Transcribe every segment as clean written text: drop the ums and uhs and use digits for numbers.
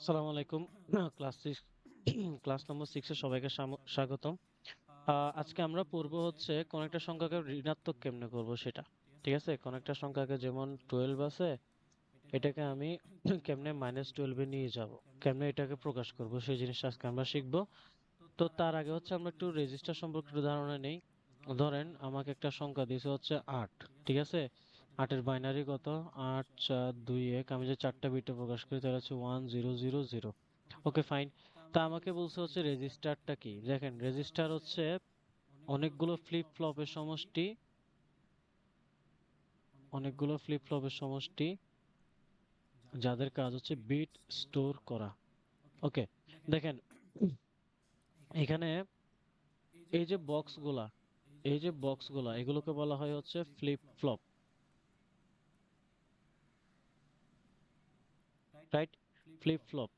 আসসালামু আলাইকুম। Class six class নম্বর 6 এ সবাইকে স্বাগতম। আজকে আমরা পড়ব হচ্ছে কোন একটা সংখ্যাকে ঋণাত্মক কেমনে করব সেটা। ঠিক আছে, কোন একটা সংখ্যাকে যেমন 12 আছে, এটাকে আমি কেমনে -12 এ নিয়ে যাব, কেমনে এটাকে প্রকাশ করব সেই জিনিসটা আজকে আমরা শিখব। তো তার আগে হচ্ছে আমরা একটু রেজিস্টার সম্পর্কে একটু ধারণা নেই। ধরেন আমাকে একটা সংখ্যা দিয়েছে হচ্ছে 8। ঠিক আছে, 8 এর বাইনারি কত? 8 4 2 1। আমি যে চারটা বিটে প্রকাশ করি তাহলে হচ্ছে 1000। Okay fine. তা আমাকে বলছে হচ্ছে রেজিস্টারটা কি। দেখেন, রেজিস্টার হচ্ছে অনেকগুলো ফ্লিপ ফ্লপের সমষ্টি, অনেকগুলো ফ্লিপ ফ্লপের সমষ্টি যাদের কাজ হচ্ছে বিট স্টোর করা। ওকে, দেখেন এখানে এই যে বক্সগুলা, এগুলোকে বলা হয় হচ্ছে flip flop, right? Flip flop.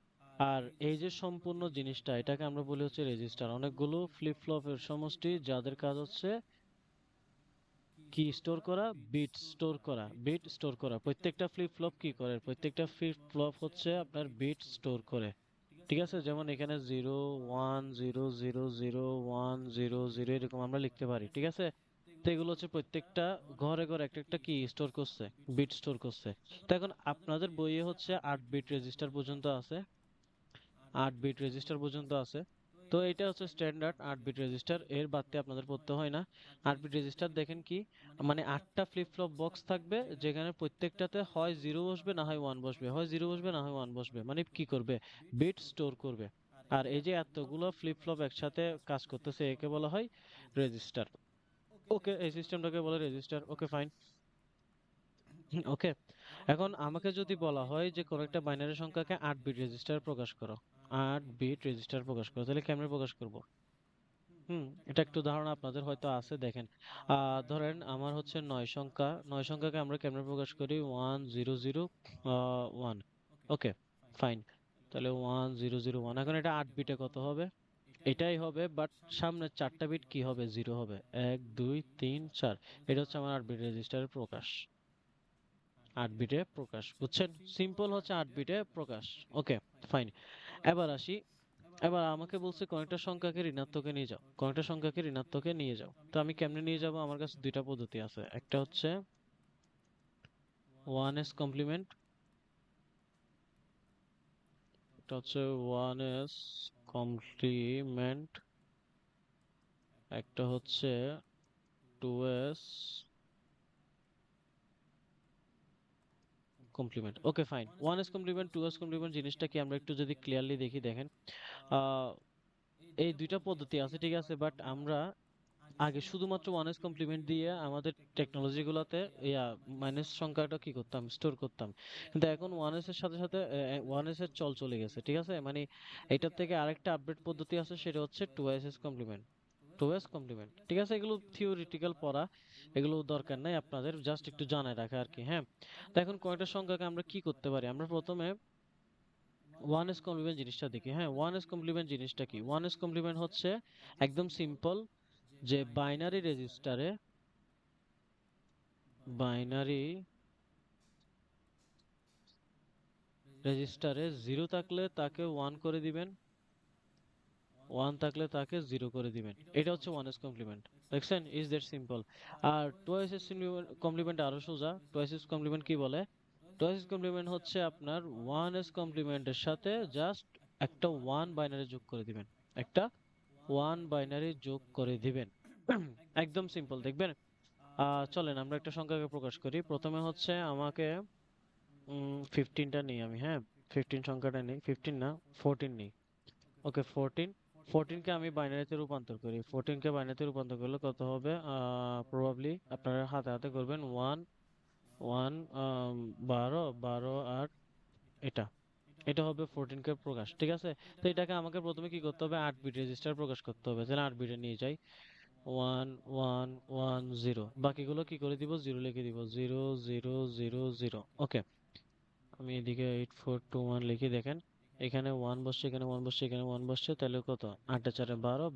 আর এই যে সম্পূর্ণ জিনিসটা, এটাকে আমরা বলি হচ্ছে রেজিস্টার। অনেকগুলো ফ্লিপ ফ্লপের সমষ্টি যাদের কাজ হচ্ছে কি স্টোর করা, বিট স্টোর করা। বিট স্টোর করা, প্রত্যেকটা ফ্লিপ ফ্লপ কি করে? প্রত্যেকটা ফ্লিপ ফ্লপ হচ্ছে আপনার বিট স্টোর করে। ঠিক আছে, যেমন এখানে 0 1 0 0 0 1 0 0 এরকম আমরা লিখতে পারি। ঠিক আছে, তো এগুলো হচ্ছে প্রত্যেকটা ঘরে ঘরে একটা একটা কি স্টোর করছে, বিট স্টোর করছে। তো এখন আপনাদের বইয়ে হচ্ছে 8 বিট রেজিস্টার পর্যন্ত আছে, 8 বিট রেজিস্টার পর্যন্ত আছে। তো এটা হচ্ছে স্ট্যান্ডার্ড 8 বিট রেজিস্টার, এর বাড়তি আপনাদের পড়তে হয় না। 8 বিট রেজিস্টার দেখেন কি, মানে 8টা ফ্লিপ ফ্লপ বক্স থাকবে, যেখানে প্রত্যেকটাতে হয় জিরো বসবে না হয় ওয়ান বসবে, হয় জিরো বসবে না হয় ওয়ান বসবে, মানে কি করবে? বিট স্টোর করবে। আর এই যে এতগুলো ফ্লিপ ফ্লপ একসাথে কাজ করতেছে, একে বলা হয় রেজিস্টার। ওকে, এই সিস্টেমটাকে বলে রেজিস্টার। Okay fine. ওকে, এখন আমাকে যদি বলা হয় যে কোনো একটা বাইনারি সংখ্যাকে 8 বিট রেজিস্টার প্রকাশ করো, 8 বিট রেজিস্টার প্রকাশ করো, তাহলে কেমনে প্রকাশ করব? এটা একটু ধারণা আপনাদের হয়তো আছে। দেখেন, ধরেন আমার হচ্ছে 9 সংখ্যা, 9 সংখ্যাকে আমরা কেমনে প্রকাশ করি? 1 0 0 1। ওকে ফাইন, তাহলে 1001। এখন এটা 8 বিটে কত হবে? এটাই হবে, বাট সামনের চারটা বিট কি হবে? জিরো হবে। 1 2 3 4। এটা হচ্ছে আমার 8 বিট রেজিস্টারের প্রকাশ, 8 বিটে প্রকাশ। বুঝছেন? সিম্পল হচ্ছে 8 বিটে প্রকাশ। Okay fine. এবার আসি, এবার আমাকে বলছে কোন একটা সংখ্যাকে ঋণাত্মকে নিয়ে যাও, কোন একটা সংখ্যাকে ঋণাত্মকে নিয়ে যাও। তো আমি কেমনে নিয়ে যাব? আমার কাছে দুইটা পদ্ধতি আছে। একটা হচ্ছে 1s কমপ্লিমেন্ট, একটা হচ্ছে 1s কমপ্লিমেন্ট, একটা হচ্ছে 2s complement. Okay fine. 1s complement 2s complement জিনিসটা কি আমরা একটু যদি ক্লিয়ারলি দেখি, দেখেন আহ এই দুইটা পদ্ধতি আছে, ঠিক আছে, বাট আমরা আগে শুধুমাত্র ওয়ান এস কমপ্লিমেন্ট দিয়ে আমাদের টেকনোলজি গুলাতে ইয়া মাইনাস সংখ্যাটা কি করতাম? স্টোর করতাম। কিন্তু এখন ওয়ান এস এর সাথে সাথে ওয়ান এস এর চল চলে গেছে। ঠিক আছে, মানে এটার থেকে আরেকটা আপডেট পদ্ধতি আছে, সেটা হচ্ছে two's complement. Two's complement, ঠিক আছে, এগুলো থিওরিটিক্যাল পড়া, এগুলো দরকার নাই আপনাদের, জাস্ট একটু জানায় রাখা আর কি। হ্যাঁ, তো এখন কয়টা সংখ্যাকে আমরা কি করতে পারি? আমরা প্রথমে ওয়ান এস কমপ্লিমেন্ট জিনিসটা দেখি। হ্যাঁ, ওয়ান এস কমপ্লিমেন্ট জিনিসটা কি? ওয়ান এস কমপ্লিমেন্ট হচ্ছে একদম সিম্পল, যে বাইনারি রেজিস্টারে জিরো থাকলে তাকে ওয়ান করে দিবেন, ওয়ান থাকলে তাকে জিরো করে দিবেন। এটা হচ্ছে ওয়ান এস কমপ্লিমেন্ট। দেখছেন, ইজ দ্যাট সিম্পল। আর টোয়াইস এস কমপ্লিমেন্ট আরো সোজা। টোয়াইস এস কমপ্লিমেন্ট কি বলে? টোয়াইস এস কমপ্লিমেন্ট হচ্ছে আপনার ওয়ান এস কমপ্লিমেন্টের সাথে জাস্ট একটা ওয়ান বাইনারি যোগ করে দিবেন, একটা ওয়ান বাইনারি যোগ করে দিবেন। একদম সিম্পল, দেখবেন। চলেন আমরা একটা সংখ্যাকে প্রকাশ করি। প্রথমে হচ্ছে আমাকে 15টা নিই আমি। হ্যাঁ, 15 সংখ্যাটা নেই, 15 না, 14 নেই। ওকে 14। 14কে আমি বাইনারিতে রূপান্তর করি। 14কে বাইনারিতে রূপান্তর করলে কত হবে? প্রবাবলি আপনারা হাতে হাতে করবেন। 1 1 12 12 আর এটা, এটা হবে 14 কে প্রকাশ। ঠিক আছে, তো এটাকে আমাকে প্রথমে কি করতে হবে? 8 বিট রেজিস্টার প্রকাশ করতে হবে। তাহলে 8 বিটে নিয়ে যাই। 1 1 1 0, বাকিগুলো কি করে দিব? জিরো লিখে দিব। 0 0 0 0। ওকে, আমি এদিকে 8421 লিখি। দেখেন, এখানে ওয়ান বসছে, এখানে ওয়ান বসছে, এখানে ওয়ান বসছে, তাহলে কত? 8 4 12,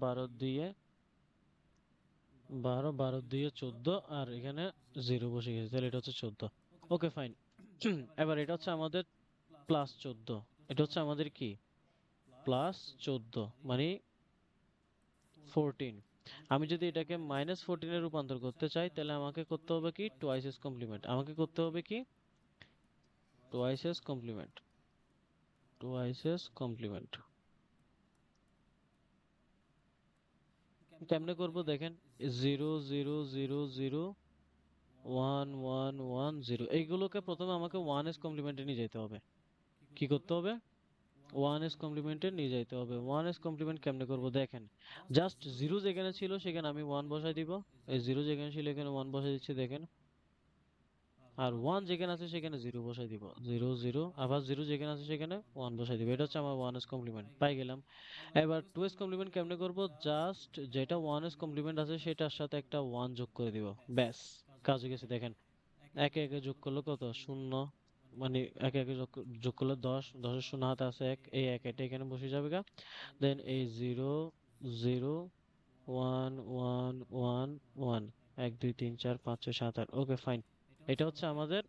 12 14, আর এখানে জিরো বসে গেছে, তাহলে এটা হচ্ছে 14। Okay fine. এবার এটা হচ্ছে আমাদের +14। এটা হচ্ছে আমাদের কি প্লাস 14 মানে 14। আমি যদি এটাকে -14 এ রূপান্তর করতে চাই তাহলে আমাকে করতে হবে কি টোয়াইস এস কমপ্লিমেন্ট, আমাকে করতে হবে কি twice's complement, twice's complement. কেমনে করব দেখেন, 0 0 0 0 1 1 1 0 এইগুলোকে প্রথমে আমাকে 1s কমপ্লিমেন্টে নিয়ে যেতে হবে। কি করতে হবে? 1s কমপ্লিমেন্টে নিয়ে যাইতে হবে। 1s কমপ্লিমেন্ট কেমনে করব দেখেন, জাস্ট 0 যেখানে ছিল সেখানে আমি 1 বসাই দিব, এই 0 যেখানে ছিল এখানে 1 বসাই দিচ্ছি দেখেন, আর 1 যেখানে আছে সেখানে 0 বসাই দিব, 0 0 আবার 0 যেখানে আছে সেখানে 1 বসাই দিব। এটা হচ্ছে আমার 1s কমপ্লিমেন্ট, পাই গেলাম। এবার 2s কমপ্লিমেন্ট কেমনে করব, জাস্ট যেটা 1s কমপ্লিমেন্ট আছে সেটার সাথে একটা 1 যোগ করে দিব, ব্যাস কাজ হয়ে গেছে। দেখেন একে একে যোগ করলে কত, শূন্য, মানে একে একে যোগ করলে 10, 10-এর শূন্য হাতে আছে 1, এই 1 এটা এখানে বসে যাবে গা। দেন এই 0 0 1 1 1 1 1 2 3 4 5 6 7 8, ওকে ফাইন। এটা হচ্ছে আমাদের,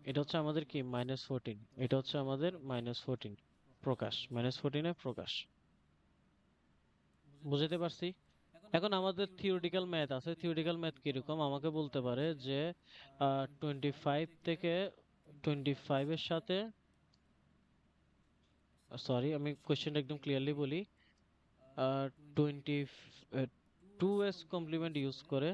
এটা হচ্ছে আমাদের কি -14, এটা হচ্ছে আমাদের -14 প্রকাশ, -14 এ প্রকাশ। বুঝতে পারছি। এখন আমাদের থিওরিটিক্যাল ম্যাথ আছে, থিওরিটিক্যাল ম্যাথ কিরকম আমাকে বলতে পারে যে 25 থেকে 25 এর সাথে, সরি আমি কোশ্চেনটা একদম ক্লিয়ারলি বলি, 2s কমপ্লিমেন্ট ইউজ করে,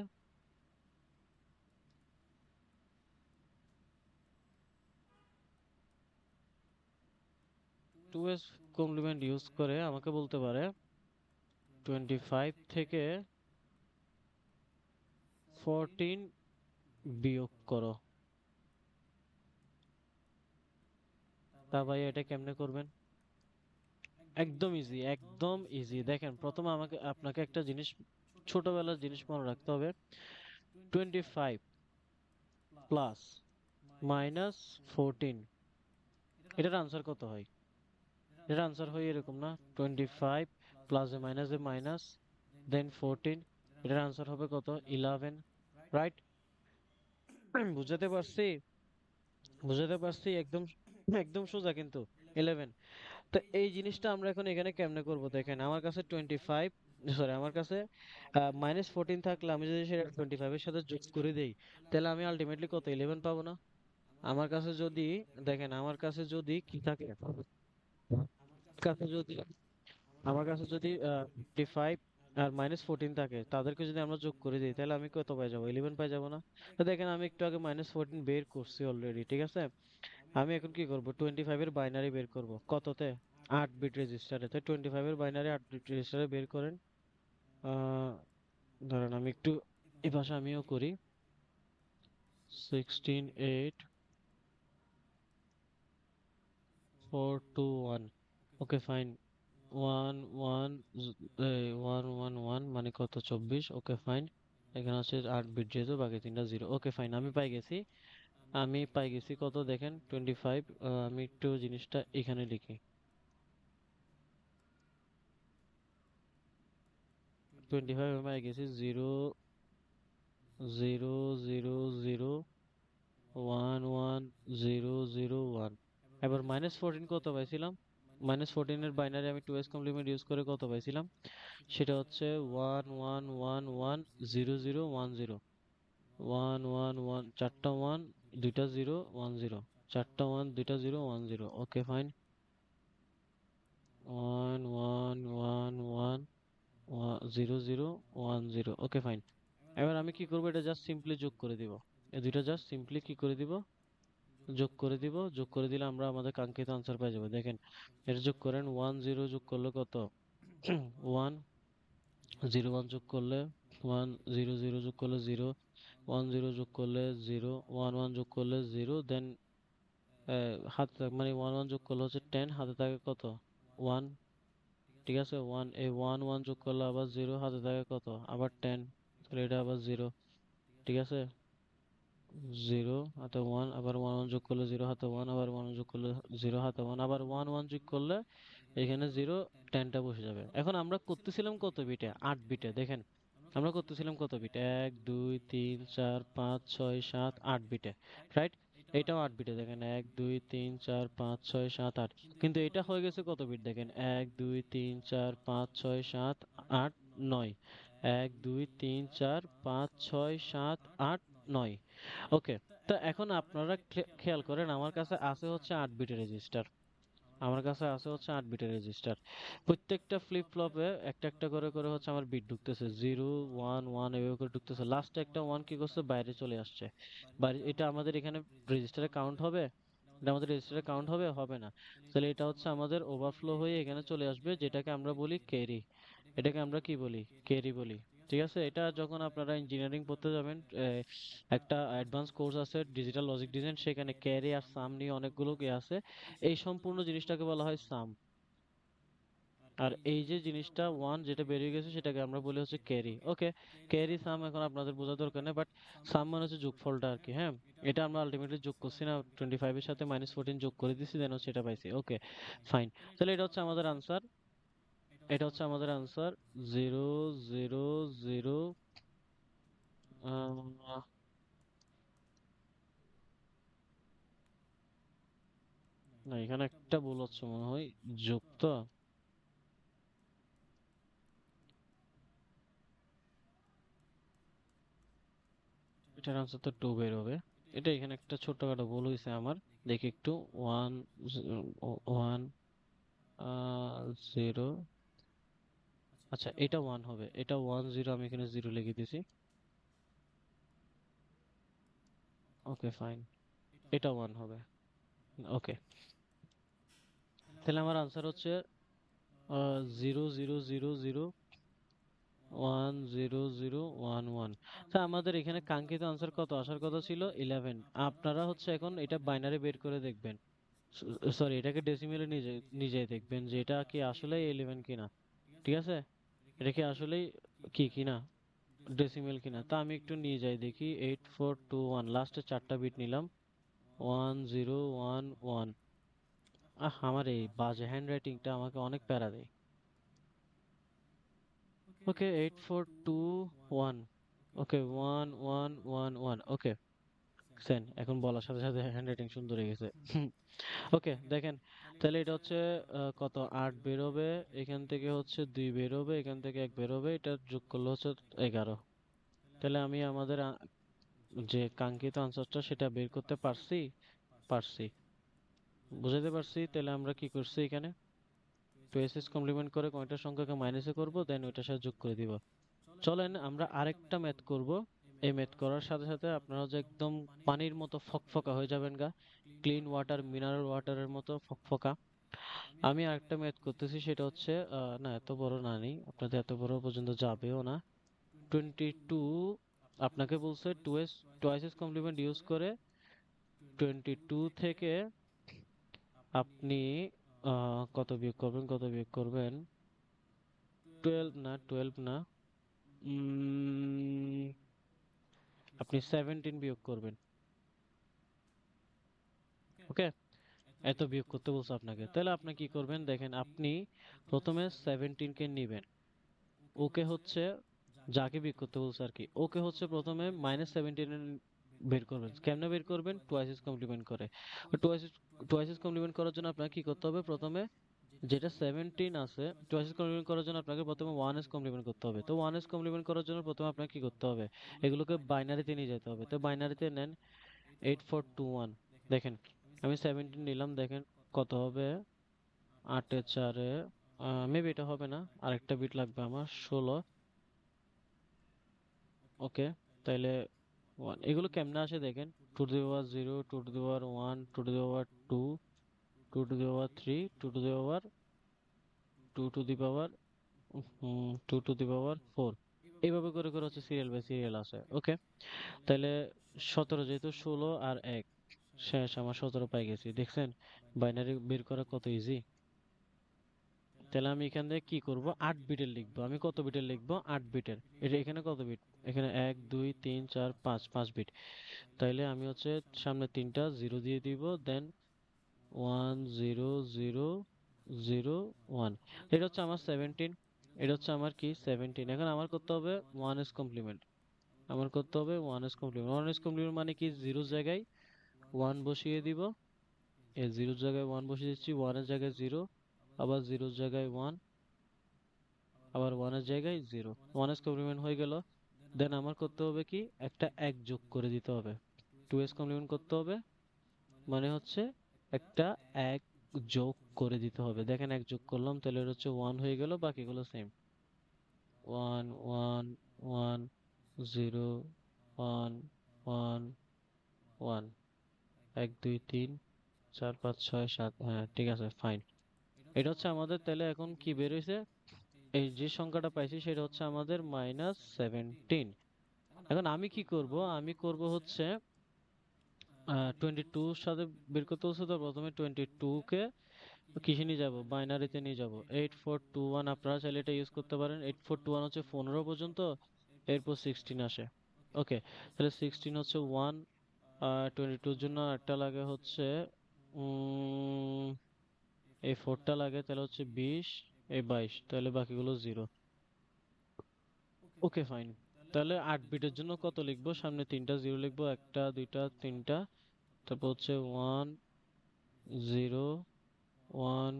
2s কমপ্লিমেন্ট ইউজ করে আমাকে বলতে পারে 25 থেকে 14 বিয়োগ করো। তা ভাই এটা কেমনে করবেন? একদম ইজি, একদম ইজি। দেখেন প্রথমে আমাকে আপনাকে একটা জিনিস, ছোটবেলার জিনিস মনে রাখতে হবে। 25 প্লাস -14, এটার আনসার কত হয়? এটার আনসার হয় এরকম না, 25 প্লাস এ মাইনাস দেন 14, এটার আনসার হবে কত, 11, রাইট? বুঝাতে পারছি? বুঝাতে পারছি একদম, একদম সোজা কিন্তু 11। তো এই জিনিসটা আমরা এখন এখানে কেমনে করব দেখেন, আমার কাছে 25, সরি আমার কাছে -14 থাকলে আমি যদি সেটা 25 এর সাথে যোগ করে দেই তাহলে আমি আলটিমেটলি কত 11 পাবো না? আমার কাছে যদি, দেখেন আমার কাছে যদি কি থাকে, কাছে যদি, আমার কাছে যদি 55 আর -14 থাকে তাদেরকে যদি আমরা যোগ করে দিই তাহলে আমি কত পাই যাবো, 11 পাই যাবো না? তো দেখেন আমি একটু আগে -14 বের করছি অলরেডি, ঠিক আছে? আমি এখন কি করব, 25 এর বাইনারি বের করব কততে, 8 বিট রেজিস্টারে। তো 25 এর বাইনারি 8 বিট রেজিস্টারে বের করেন। আহ ধরেন আমি একটু এই ভাষা আমিও করি, 16 8 4 2 1, ওকে ফাইন। 1 1 1 1 1 মানে কত, 24, ওকে ফাইন। এখানে হচ্ছে 8 বিট যেহেতু বাকি তিনটা 0, ওকে ফাইন আমি পাই গেছি। আমি পাই গেছি কত দেখেন 25, আমি একটু জিনিসটা এখানে লিখি, 25 আমি পাই গেছি 0 0 0 0 1 1 0 0 1। এবার -14 কত পাইছিলাম, -14 এর বাইনারি আমি 2s কমপ্লিমেন্ট ইউজ করে কত পাইছিলাম, সেটা হচ্ছে 1 1 1 1 0 0 1 0, 1 1 1, চারটা 1 দুইটা 0 1 0, চারটা 1 দুইটা 0 1 0, ওকে ফাইন। 1 1 1 1 0 0 1 0, okay fine. এবার আমি কি করবো, এটা জাস্ট সিম্পলি যোগ করে দিব, এই দুইটা জাস্ট সিম্পলি কি করে দিব, যোগ করে দিব। যোগ করে দিলে আমরা আমাদের কাঙ্ক্ষিত আনসার পেয়ে যাবো। দেখেন এটা যোগ করেন, 1 0 যোগ করলে কত 1, 0 1 যোগ করলে 1, 0 0 যোগ করলে 0, 1 0 যোগ করলে 0, 1 1 যোগ করলে 0, দেন হাতে মানে 1 1 যোগ করলে হচ্ছে 10, হাতে থাকে কত 1, ঠিক আছে? 1, এই 1 1 যোগ করলে আবার 0, হাতে থাকে কত আবার 10, তাহলে এটা আবার 0, ঠিক আছে? 0 হাতে 1, আবার 1 1 যোগ করলে 0 হাতে 1, আবার 1 যোগ করলে 0 হাতে 1, আবার 1 1 যোগ করলে এখানে 0, 10টা বসে যাবে। এখন আমরা করতেছিলাম কত বিটে, 8 বিটে। দেখেন আমরা করতেছিলাম কত বিটে, 1 2 3 4 5 6 7 8 বিটে, রাইট? এটাও 8 বিটে দেখেন, 1 2 3 4 5 6 7 8, কিন্তু এটা হয়ে গেছে কত বিট দেখেন, 1 2 3 4 5 6 7 8 9, 1 2 3 4 5 6 7 8 9। ওকে, তো এখন আপনারা খেয়াল করেন আমার কাছে আছে হচ্ছে 8 বিটের রেজিস্টার, আমার কাছে আছে হচ্ছে 8 বিটের রেজিস্টার। প্রত্যেকটা ফ্লিপ ফ্লপে একটা একটা করে করে হচ্ছে আমার বিট ঢুকতেছে, 0 1 1 এভাবে করে ঢুকতেছে, লাস্টে একটা 1 কি করছে বাইরে চলে আসছে। বাইরে, এটা আমাদের এখানে রেজিস্টারে কাউন্ট হবে? এটা আমাদের রেজিস্টারে কাউন্ট হবে? হবে না। তাহলে এটা হচ্ছে আমাদের ওভারফ্লো হয়ে এখানে চলে আসবে, যেটাকে আমরা বলি ক্যারি। এটাকে আমরা কি বলি? ক্যারি বলি। ঠিক আছে, এটা যখন আপনারা ইঞ্জিনিয়ারিং পড়তে যাবেন, একটা অ্যাডভান্স কোর্স আছে ডিজিটাল লজিক ডিজাইন, সেখানে ক্যারি আর সাম নিয়ে অনেকগুলো আছে। এই সম্পূর্ণ জিনিসটাকে বলা হয় সাম। আর এই যে জিনিসটা ওয়ান যেটা বেরিয়ে গেছে সেটাকে আমরা বলি হচ্ছে ক্যারি। ওকে, ক্যারি সাম এখন আপনাদের বোঝা দরকার নেই, বাট সাম মানে হচ্ছে যোগফলটা আর কি। হ্যাঁ, এটা আমরা আলটিমেটলি যোগ করছি না, 25 এর সাথে -14 যোগ করে দিছি, দেন হচ্ছে এটা পাইছি। ওকে, ফাইন। তাহলে এটা হচ্ছে আমাদের আনসার, এটা হচ্ছে আমাদের আনসার 0 0 0। না, এখানে একটা ভুল হচ্ছে মনে হয়, যোগ তো। এটার আনসার তো 2 বের হবে। এটা এখানে একটা ছোটখাটো ভুল হয়েছে আমার, দেখি একটু। 1 1 0। আচ্ছা, এটা 1 হবে, এটা 1 0, আমি এখানে 0 লিখে দিছি। ওকে, ফাইন, এটা 1 হবে। ওকে, তাহলে আমার আনসার হচ্ছে 0 0 0 0 1 0 0 1 1। তা আমাদের এখানে কাঙ্ক্ষিত আনসার কত আসার কথা ছিল? 11। আপনারা হচ্ছে এখন এটা বাইনারি বের করে দেখবেন, সরি এটাকে ডেসিমেলে নিজে দেখবেন যে এটা কি আসলে 11 কিনা। ঠিক আছে, এটা কি আসলেই কি কিনা, ডেসিমেল কিনা। তা আমি একটু নিয়ে যাই দেখি, 8421, লাস্টে 4টা বিট নিলাম, 1011। আমার এই বাজে হ্যান্ড রাইটিংটা আমাকে অনেক প্যারা দেয়। ওকে, 8421। ওকে, 1111। ওকে, সেন এখন বলার সাথে সাথে হ্যান্ড রাইটিং সুন্দর হয়ে গেছে। ওকে, দেখেন, তাহলে এটা হচ্ছে কত, 8 বেরোবে, এখান থেকে হচ্ছে 2 বেরোবে, এখান থেকে 1 বেরোবে, এটা যোগ করলে হচ্ছে 11। তাহলে আমি আমাদের যে কাঙ্ক্ষিত আনসারটা সেটা বের করতে পারছি। পারছি, বুঝাতে পারছি। তাহলে আমরা কি করছি এখানে, 2s কমপ্লিমেন্ট করে কয়টার সংখ্যাকে মাইনাসে করব, দেন ওইটার সাথে যোগ করে দিব। চলেন আমরা আরেকটা ম্যাথ করব। এই ম্যাথ করার সাথে সাথে আপনারা যে একদম পানির মতো ফকফকা হয়ে যাবেন গা, ক্লিন ওয়াটার, মিনারেল ওয়াটারের মতো ফকফকা। আমি আরেকটা ম্যাথ করতেছি, সেটা হচ্ছে না এত বড় না, নেই আপনাদের এত বড় পর্যন্ত যাবেও না। 22, আপনাকে বলছে 2s twice S complement use করে 22 থেকে আপনি কত বিয়োগ করবেন, কত বিয়োগ করবেন, 12 না, 12 না, আপনি 17 বিয়োগ করবেন। ওকে, এত বিয়োগ করতে বলছে আপনাকে, তাহলে আপনি কি করবেন দেখেন, আপনি প্রথমে 17 কে নিবেন। ওকে হচ্ছে যাকে বিয়োগ করতে বলছে আর কি, ওকে হচ্ছে প্রথমে -17 বের করবেন। কেমনে বের করবেন? টুয়াইস কমপ্লিমেন্ট করে। টুয়াইস টুয়াইস কমপ্লিমেন্ট করার জন্য আপনাকে কি করতে হবে, প্রথমে যেটা 17 আছে, টুয়াইস কমপ্লিমেন্ট করার জন্য আপনাকে প্রথমে 1s কমপ্লিমেন্ট করতে হবে। তো 1s কমপ্লিমেন্ট করার জন্য প্রথমে আপনাকে কি করতে হবে, এগুলোকে বাইনারিতে নিয়ে যেতে হবে। তো বাইনারিতে নেন, 8421। দেখেন, আমি 17 নিলাম, দেখেন কত হবে, 8 এ 4-এ, মেবি এটা হবে না, আরেকটা বিট লাগবে আমার, 16। ওকে, তাইলে 1 এগুলো কেমনে আসে দেখেন, 2 to the power 0, 2 to the power 1, 2 to the power 2, 2 to the power 3, 2 to the power 2 to the power 4। এইভাবে করে করে হচ্ছে সিরিয়াল বাই সিরিয়াল আছে। ওকে, তাহলে 17, যেহেতু 16 আর 1 শেষ, আমার 17 পাই গেছি। দেখছেন বাইনারি বের করা কত ইজি। তাহলে আমি এখান থেকে কি করব, 8 বিটের লিখবো। আমি কত বিটের লিখবো? 8 বিটের। এটা এখানে কত বিট? এখানে 1 2 3 4 5, 5 বিট। তাইলে আমি হচ্ছে সামনে 3টা 0 দিয়ে দিব, দেন 1 0 0 0 1। এটা হচ্ছে আমার 17, এটা হচ্ছে আমার কি 17। এখন আমার করতে হবে 1s কমপ্লিমেন্ট, আমার করতে হবে 1s কমপ্লিমেন্ট। 1s কমপ্লিমেন্ট মানে কি, 0 জায়গায় ওয়ান বসিয়ে দিব, এই জিরোর জায়গায় ওয়ান বসিয়ে দিচ্ছি, ওয়ানের জায়গায় জিরো, আবার জিরোর জায়গায় ওয়ান, আবার ওয়ানের জায়গায় জিরো। ওয়ানের কমপ্লিমেন্ট হয়ে গেল। দেন আমার করতে হবে কি, একটা এক যোগ করে দিতে হবে। টু এস কমপ্লিমেন্ট করতে হবে, মানে হচ্ছে একটা এক যোগ করে দিতে হবে। দেখেন এক যোগ করলাম, তাহলে এটা হচ্ছে ওয়ান হয়ে গেল, বাকিগুলো same. One one one, zero, one one one, এক দুই তিন চার পাঁচ ছয় সাত, হ্যাঁ ঠিক আছে ফাইন। এটা হচ্ছে আমাদের, তাহলে এখন কি বের হয়েছে, এই যে সংখ্যাটা পাইছি সেটা হচ্ছে আমাদের -17। এখন আমি কি করব, আমি করব হচ্ছে 22 সাথে বের করতে হচ্ছে, তো প্রথমে 22 কে কিসে নিয়ে যাব, বাইনারিতে নিয়ে যাব। 8421, আপনারা চাইলে এটা ইউজ করতে পারেন। 8421 হচ্ছে 15 পর্যন্ত, এরপর 16 আসে। ওকে, তাহলে 16 হচ্ছে 1, 22 এর জন্য একটা লাগে হচ্ছে উম এই 4টা লাগে, তাহলে হচ্ছে 20, এই 22, তাহলে বাকিগুলো জিরো। Okay fine. তাহলে 8 বিটের জন্য কত লিখবো, সামনে তিনটা জিরো লিখবো, একটা দুইটা তিনটা, তারপর হচ্ছে 1 0 1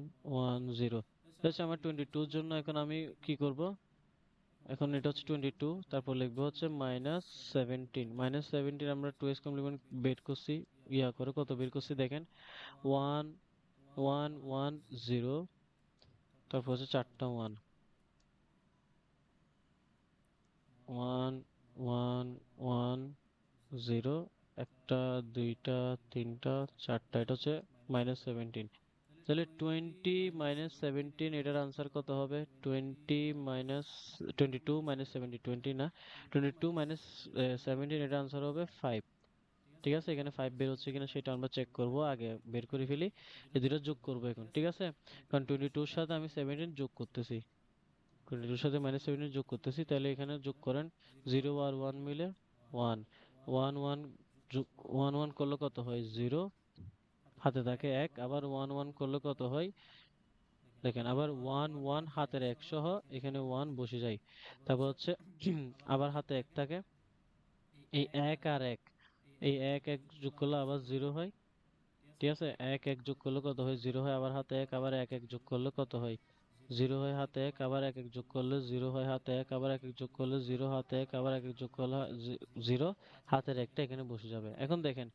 1 0। আচ্ছা, আমার 22 এর জন্য এখন আমি কি করব, এখন এটা হচ্ছে 22, তারপর লিখবো হচ্ছে -17। -17 আমরা 2s কমপ্লিমেন্ট বের করছি, ইয়া করে কত বের করছি দেখেন, 1 1 1 0, তারপর হচ্ছে চারটা ওয়ান, 1 1 1 0, একটা দুইটা তিনটা চারটা, এটা হচ্ছে -17। তাহলে 20 - 17, এটার আনসার কত হবে, 22 - 20 না, 22 - 17, এটার আনসার হবে 5। ঠিক আছে, এখানে 5 বের হচ্ছে কিনা সেটা আমরা চেক করব, আগে বের করে ফেলি। এই দুটো যোগ করবো এখন, ঠিক আছে, কারণ 22 এর সাথে আমি 17 যোগ করতেছি, 22 এর সাথে -17 যোগ করতেছি, তাহলে এখানে যোগ করেন, 0 আর 1 মিলে 1, 1 1 যোগ 1 1 করলে কত হয়, 0, হাতে থাকে 1, আবার 1 1 করলে কত হয়, দেখেন আবার 1 1 হাতের 1 সহ এখানে 1 বসে যায়। তারপর হচ্ছে আবার হাতে 1 থাকে, এই 1 আর 1, এই 1 1 যোগ করলে আবার 0 হয়। ঠিক আছে, 1 1 যোগ করলে কত হয়, 0 হয়, আবার হাতে 1, আবার 1 1 যোগ করলে কত হয়, 0 হয়, হাতে 1, আবার 1 1 যোগ করলে 0 হয়, হাতে 1, আবার 1 1 যোগ করলে 0, হাতে 1, আবার 1 1 যোগ করলে 0, হাতের একটা এখানে বসে যাবে। এখন দেখেন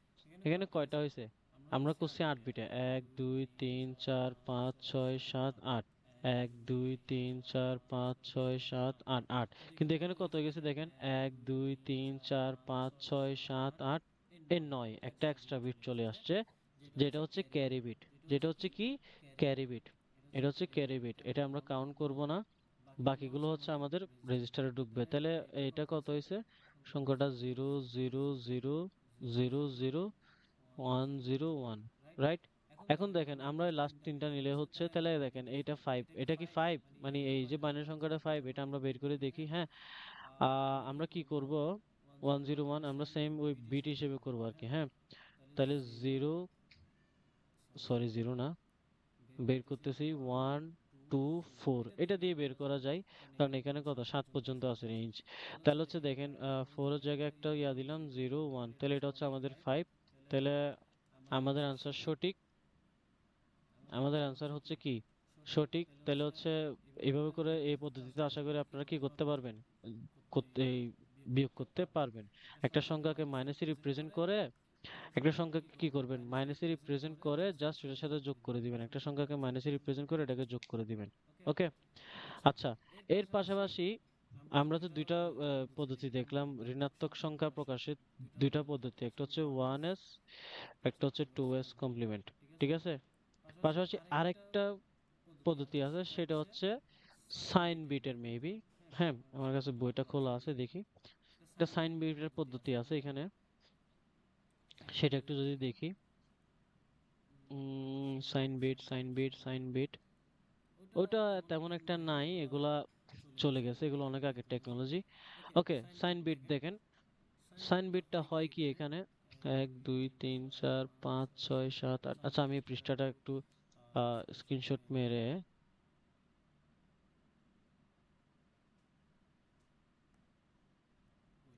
এখানে কয়টা হয়েছে, আমরা করছি 8 বিটে, 1 2 3 4 5 6 7 8, 1 2 3 4 5 6 7 8 8, কিন্তু এখানে কত হয়ে গেছে দেখেন, 1 2 3 4 5 6 7 8, এই 9, একটা এক্সট্রা বিট চলে আসছে, যেটা হচ্ছে ক্যারি বিট। যেটা হচ্ছে কি, ক্যারি বিট, এটা হচ্ছে ক্যারি বিট, এটা আমরা কাউন্ট করব না, বাকিগুলো হচ্ছে আমাদের রেজিস্টারে ঢুকবে। তাহলে এটা কত হয়েছে, সংখ্যাটা 0 0 0 0 0 1 0 1, রাইট। এখন দেখেন আমরা লাস্ট তিনটা নিলে হচ্ছে, তাহলে দেখেন এইটা 5, এটা কি 5, মানে এই যে বাইনারি সংখ্যাটা 5, এটা আমরা বের করে দেখি। হ্যাঁ, আমরা কি করব, 101 আমরা সেম ওই বিট হিসেবে করব আর কি। হ্যাঁ, তাহলে 0, সরি 0 না, বের করতেছি 1 2 4, এটা দিয়ে বের করা যায়, কারণ এখানে কত 7 পর্যন্ত আছে রেঞ্জ। তাহলে হচ্ছে দেখেন 4 এর জায়গায় একটা ইয়া দিলাম 0 1, তাহলে এটা হচ্ছে আমাদের 5। তাহলে আমাদের আনসার সঠিক, আমাদের আনসার হচ্ছে কি সঠিক। তাহলে হচ্ছে এইভাবে করে এই পদ্ধতিতে আশা করি আপনারা কি করতে পারবেন, করতে এই বিয়োগ করতে পারবেন। একটা সংখ্যাকে মাইনাসে রিপ্রেজেন্ট করে, একটা সংখ্যাকে কি করবেন, মাইনাসে রিপ্রেজেন্ট করে জাস্ট এটার সাথে যোগ করে দিবেন, একটা সংখ্যাকে মাইনাসে রিপ্রেজেন্ট করে এটাকে যোগ করে দিবেন। ওকে, আচ্ছা, এর পাশাপাশি আমরা তো দুইটা পদ্ধতি দেখলাম ঋণাত্মক সংখ্যা প্রকাশের, দুইটা পদ্ধতি, একটা হচ্ছে 1s, একটা হচ্ছে 2s কমপ্লিমেন্ট। ঠিক আছে, পাশাপাশি আরেকটা পদ্ধতি আছে, সেটা হচ্ছে সাইন বিটের মেবি। হ্যাঁ, আমার কাছে বইটা খোলা আছে, দেখি একটা সাইন বিটের পদ্ধতি আছে এখানে, সেটা একটু যদি দেখি। Sign bit sign bit sign bit, ওটা তেমন একটা নাই, এগুলা চলে গেছে, এগুলো অনেক আগের টেকনোলজি। ওকে, সাইন বিট দেখেন, সাইন বিটটা হয় কি এখানে, 1 2 3 4 5 6 7 8, আচ্ছা আমি এই পৃষ্ঠাটা একটু স্ক্রিনশট মেরে,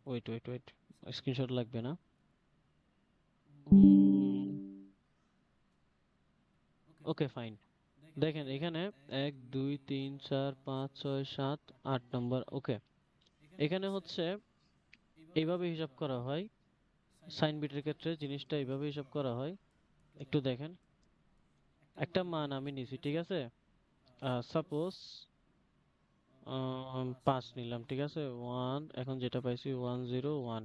ওয়েট ওয়েট ওয়েট, স্ক্রিনশট লাগবে না। Okay fine. দেখেন এখানে 1 2 3 4 5 6 7 8 নম্বর। ওকে, এখানে হচ্ছে এইভাবে হিসাব করা হয়। সাইন বিটের ক্ষেত্রে জিনিসটা এইভাবে হিসাব করা হয়। একটু দেখেন, একটা মান আমি নিছি, ঠিক আছে? সাপোজ 5 নিলাম, ঠিক আছে? 1, এখন যেটা পাইছি 1 0 1,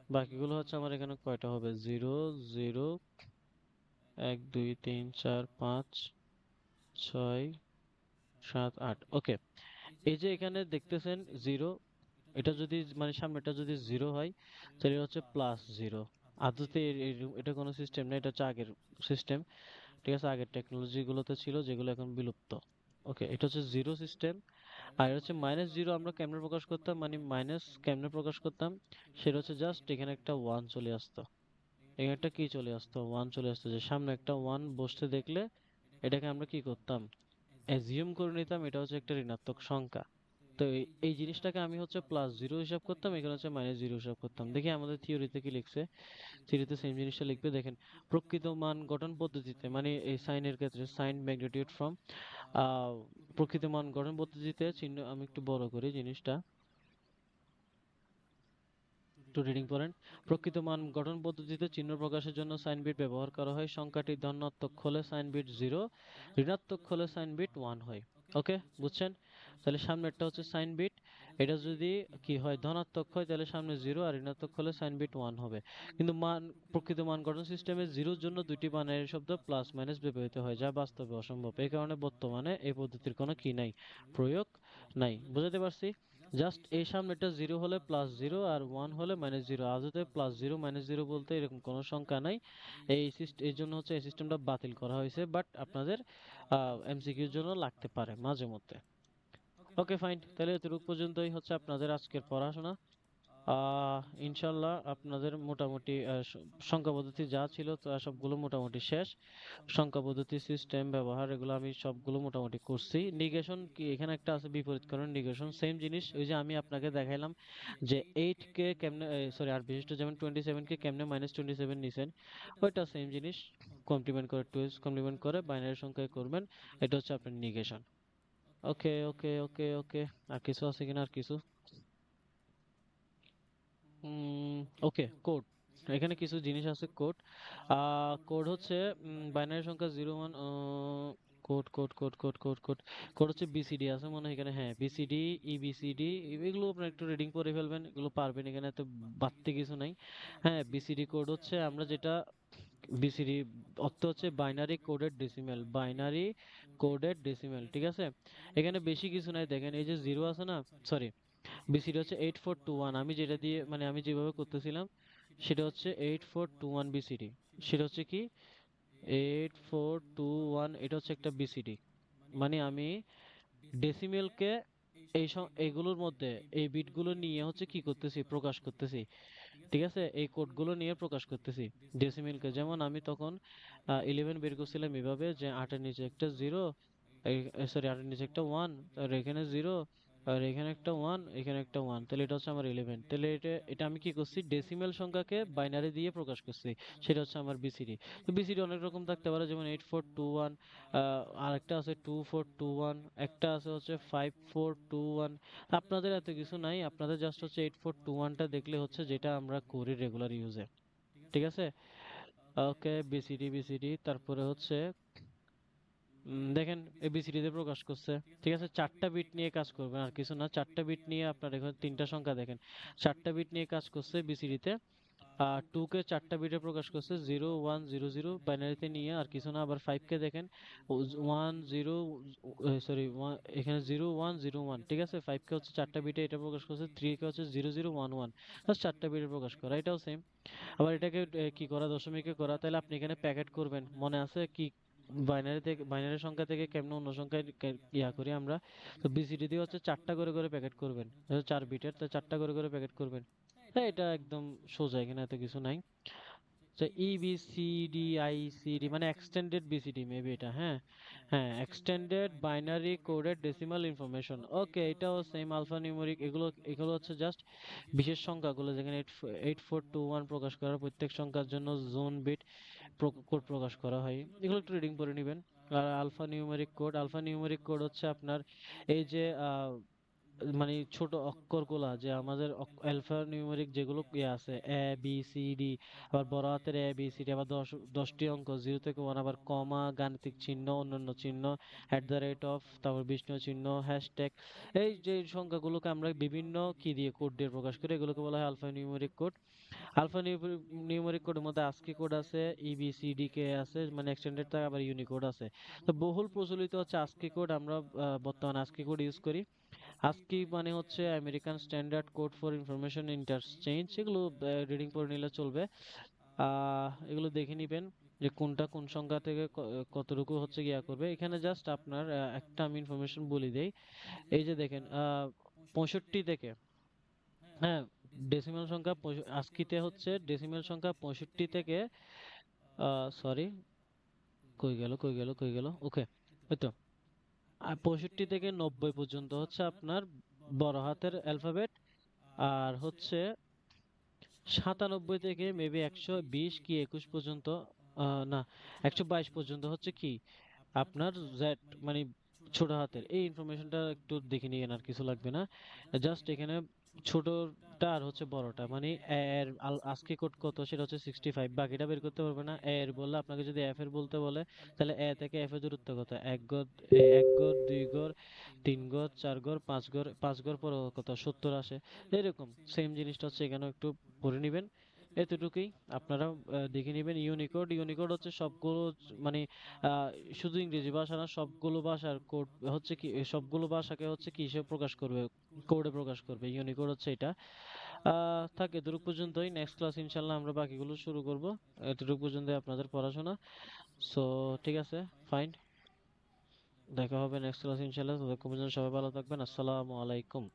বাকিগুলো হচ্ছে আমার এখানে কয়টা হবে? 0 0 1 2 3 4 5 6 7 8। ওকে, এই যে এখানে দেখতেছেন জিরো, এটা যদি মানে সামনেটা যদি জিরো হয় তাহলে এটা হচ্ছে +0। আদতে এটা কোনো সিস্টেম না, এটা হচ্ছে আগের সিস্টেম, ঠিক আছে? আগের টেকনোলজি গুলোতে ছিল যেগুলো এখন বিলুপ্ত। ওকে, এটা হচ্ছে জিরো সিস্টেম। আর এটা হচ্ছে -0, আমরা কেমনে প্রকাশ করতাম, মানে মাইনাস কেমনে প্রকাশ করতাম, সেটা হচ্ছে জাস্ট এখানে একটা ওয়ান চলে আসতো, এখানে একটা কি চলে আসতো, ওয়ান চলে আসতো, যে সামনে একটা ওয়ান বসতে দেখলে এটাকে আমরা কি করতাম, অ্যাজিউম করে নিতাম এটা হচ্ছে একটা ঋণাত্মক সংখ্যা। তো এই জিনিসটাকে আমি হচ্ছে +0 হিসাব করতাম, এখানে হচ্ছে -0 হিসাব করতাম। দেখি আমাদের থিওরিতে কি লিখছে। থিওরিতে সেম জিনিসটা লিখবে, দেখেন। প্রকৃত মান গঠন পদ্ধতিতে, মানে এই সাইনের ক্ষেত্রে সাইন ম্যাগনিটিউড ফ্রম প্রকৃত মান গঠন পদ্ধতিতে চিহ্ন, আমি একটু বড় করি জিনিসটা, একটু রিডিং পড়েন। প্রকৃত মান গঠন পদ্ধতিতে চিহ্ন প্রকাশের জন্য সাইন বিট ব্যবহার করা হয়। সংখ্যাটি ধনাত্মক হলে সাইন বিট 0, ঋণাত্মক হলে সাইন বিট 1 হয়। ওকে, বুঝছেন? তাহলে সামনেরটা হচ্ছে সাইন বিট, এটা যদি কি হয়, ধনাত্মক হয়, তাহলে সামনে 0, আর ঋণাত্মক হলে সাইন বিট 1 হবে। কিন্তু প্রকৃত মান গঠন সিস্টেমে জিরোর জন্য দুইটি বাইনারি শব্দ প্লাস মাইনাস ব্যবহৃত হয়, যা বাস্তবে অসম্ভব। এই কারণে বর্তমানে এই পদ্ধতির কোনো কি নাই, প্রয়োগ নাই। বুঝাতে পারছি? জাস্ট এই সামনেটা 0 হলে +0 আর 1 হলে -0। আদতে +0 -0 বলতে এরকম কোনো সংখ্যা নাই। এই জন্য হচ্ছে এই সিস্টেমটা বাতিল করা হয়েছে, বাট আপনাদের এমসিকিউর জন্য লাগতে পারে মাঝে মধ্যে। ওকে ফাইন, তাহলে এতটুকু পর্যন্তই হচ্ছে আপনাদের আজকের পড়াশোনা। ইনশাল্লাহ আপনাদের মোটামুটি সংখ্যা পদ্ধতি যা ছিল তা সবগুলো মোটামুটি শেষ। সংখ্যা পদ্ধতি, সিস্টেম ব্যবহার, এগুলো আমি সবগুলো মোটামুটি করছি। নিগেশন কি এখানে একটা আছে, বিপরীতকরণ নিগেশন, সেম জিনিস। ওই যে আমি আপনাকে দেখাইলাম যে 8 কে কেমনে, সরি, আর বিশিষ্ট যেমন 27 কে কেমনে -27 নিছেন, ওইটা সেম জিনিস। কমপ্লিমেন্ট করে, 2s কমপ্লিমেন্ট করে বাইনারি সংখ্যায় করবেন। এটা হচ্ছে আপনার নিগেশন। ওকে ওকে ওকে ওকে, আর কিছু আছে কিনা, আর কিছু? ওকে, কোড। এখানে কিছু জিনিস আছে, কোড। কোড হচ্ছে বাইনারি সংখ্যা 0 1, code code code code code code code হচ্ছে বিসিডি আছে মনে হয় এখানে, হ্যাঁ বিসিডি, ইবিসিডি, এগুলো আপনার একটু রিডিং করে ফেলবেন, এগুলো পারবেন, এখানে এত বাড়তি কিছু নাই। হ্যাঁ, বিসিডি কোড হচ্ছে আমরা যেটা, বিসিডি অর্থ হচ্ছে binary coded decimal, binary coded decimal, ঠিক আছে? এখানে বেশি কিছু নাই, দেখেন এই যে জিরো আছে না, সরি, বিসিডি হচ্ছে 8421, আমি যেটা দিয়ে মানে আমি যেভাবে করতেছিলাম সেটা হচ্ছে 8421 বিসিডি। সেটা হচ্ছে কি, 8421, এটা হচ্ছে একটা বিসিডি। মানে আমি ডেসিমেলকে এইগুলোর মধ্যে, এই বিটগুলো নিয়ে হচ্ছে কি করতেছি, প্রকাশ করতেছি, ঠিক আছে? এই কোডগুলো নিয়ে প্রকাশ করতেছি ডেসিমেলকে। যেমন আমি তখন 11 বের করছিলাম এভাবে, যে 8-এর নিচে একটা জিরো, সরি, 8-এর নিচে একটা ওয়ান, আর এখানে জিরো, আর এখানে একটা ওয়ান, এখানে একটা ওয়ান, তাহলে এটা হচ্ছে আমার 11। তাহলে এটা এটা আমি কি করছি, ডেসিমেল সংখ্যাকে বাইনারি দিয়ে প্রকাশ করছি, সেটা হচ্ছে আমার বিসিডি। তো বিসিডি অনেক রকম থাকতে পারে, যেমন 8421, আর একটা আছে 2421, একটা আছে হচ্ছে 5421। আপনাদের এত কিছু নাই, আপনাদের জাস্ট হচ্ছে 8421টা দেখলে হচ্ছে, যেটা আমরা করি রেগুলার ইউজে, ঠিক আছে? ওকে, বিসিডি বিসিডি, তারপরে হচ্ছে দেখেন এবিসিডি তে প্রকাশ করছে, ঠিক আছে? 4টা বিট নিয়ে কাজ করবেন, আর কিছু না। 4টা বিট নিয়ে আপনার এখানে 3টা সংখ্যা দেখেন, 4টা বিট নিয়ে কাজ করছে বিসিডি তে। আর 2 কে 4টা বিটে প্রকাশ করছে, 0 1 0 0 বাইনারিতে নিয়ে, আর কিছু না। আবার 5 কে দেখেন, 1 0, সরি, এখানে 0 1 0 1, ঠিক আছে? 5 কে হচ্ছে 4টা বিটে এটা প্রকাশ করছে, 3 কে হচ্ছে 0 0 1 1, জাস্ট 4টা বিটে প্রকাশ করা, এটাও সেম। আবার এটাকে কি করা, দশমিকে করা, তাহলে আপনি এখানে প্যাকেট করবেন, মনে আছে কি? বাইনারি থেকে, বাইনারি সংখ্যা থেকে কেমনে অন্য সংখ্যায় ইয়া করি আমরা। তো বিসিডি দিয়ে হচ্ছে 4টা করে করে প্যাকেট করবেন, 4 বিটের, তো 4টা করে করে প্যাকেট করবেন। হ্যাঁ, এটা একদম সোজা, এখানে এত কিছু নাই। তো EBCDICD মানে এক্সটেন্ডেড বিসিডি মেবি এটা, হ্যাঁ। হ্যাঁ, extended binary coded decimal information. Okay, এটাও সেম, আলফা নিউমেরিক, এগুলো এগুলো হচ্ছে জাস্ট বিশেষ সংখ্যাগুলো, যেখানে 8421 প্রকাশ করার প্রত্যেক সংখ্যার জন্য জোন বিট কোড প্রকাশ করা হয়। এগুলো একটু রিডিং করে নেবেন। আর আলফা নিউমেরিক কোড হচ্ছে আপনার এই যে মানে ছোট অক্ষরগুলা যে আমাদের অ্যালফা নিউমেরিক যেগুলো ইয়ে আছে এ বি সি ডি, আবার বড় হাতের এ বি সি ডি, আবার 10টি অঙ্ক 0 থেকে 1, আবার কমা, গাণিতিক চিহ্ন, অন্যান্য চিহ্ন, @, তারপর বিস্ময় চিহ্ন, হ্যাশট্যাগ, এই যে সংখ্যাগুলোকে আমরা বিভিন্ন কি দিয়ে কোড দিয়ে প্রকাশ করি, এগুলোকে বলা হয় alpha numeric code. Alpha numeric কোডের মধ্যে আস্কি কোড আছে, ইবিসিডিকে আছে, মানে এক্সটেন্ডেড থাকে, আবার ইউনিকোড আছে। তো বহুল প্রচলিত হচ্ছে আস্কি কোড, আমরা বর্তমানে আস্কি কোড ইউজ করি। আস্কি মানে হচ্ছে American standard code for information interchange, এগুলো রিডিং পড়ে নিলে চলবে। এগুলো দেখে নিবেন যে কোনটা কোন সংখ্যা থেকে কতটুকু হচ্ছে গিয়া করবে। এখানে জাস্ট আপনার একটা আমি ইনফরমেশন বলে দেই। এই যে দেখেন 65 থেকে, হ্যাঁ, ডেসিমাল সংখ্যা আস্কিতে হচ্ছে ডেসিমাল সংখ্যা 65 থেকে, সরি, কই গেল, ওকে, ওই তো 65 থেকে 90 পর্যন্ত হচ্ছে আপনার বড় হাতের অ্যালফাবেট। আর হচ্ছে 97 থেকে মেবি 120 কি 21 পর্যন্ত, না, 122 পর্যন্ত হচ্ছে কি আপনার জেড, মানে ছোট হাতের। এই ইনফরমেশনটা একটু দেখে নিয়েন, আর কিছু লাগবে না। জাস্ট এখানে ছোটটা আর হচ্ছে বড়টা, মানে এর আজকে কোড কত সেটা হচ্ছে 65, বাকিটা বের করতে পারবে না। এর বললে আপনাকে যদি এফ এর বলতে বলে, তাহলে এ থেকে এফ এর দূরত্ব কত, এক গড়, 2 গড়, 3 গড়, 4 গড়, 5 গড়, 5 গড় পর কত, 70 আসে। এরকম সেম জিনিসটা হচ্ছে এখানেও একটু পড়ে নিবেন। এতটুকুই, আপনারা দেখে নিবেন। ইউনিকোড হচ্ছে সবগুলো, মানে আহ, শুধু ইংরেজি ভাষা না, সবগুলো ভাষার কোড হচ্ছে কি, সবগুলো ভাষাকে হচ্ছে কি হিসেবে প্রকাশ করবে, কোডে প্রকাশ করবে। ইউনিকোড হচ্ছে এটা। থাকে এতটুকু পর্যন্তই। নেক্সট ক্লাস ইনশাল্লাহ আমরা বাকিগুলো শুরু করব। এতটুকু পর্যন্ত আপনাদের পড়াশোনা। সো ঠিক আছে, ফাইন, দেখা হবে নেক্সট ক্লাস ইনশাল্লাহ। ততক্ষণ পর্যন্ত সবাই ভালো থাকবেন। আসসালামু আলাইকুম।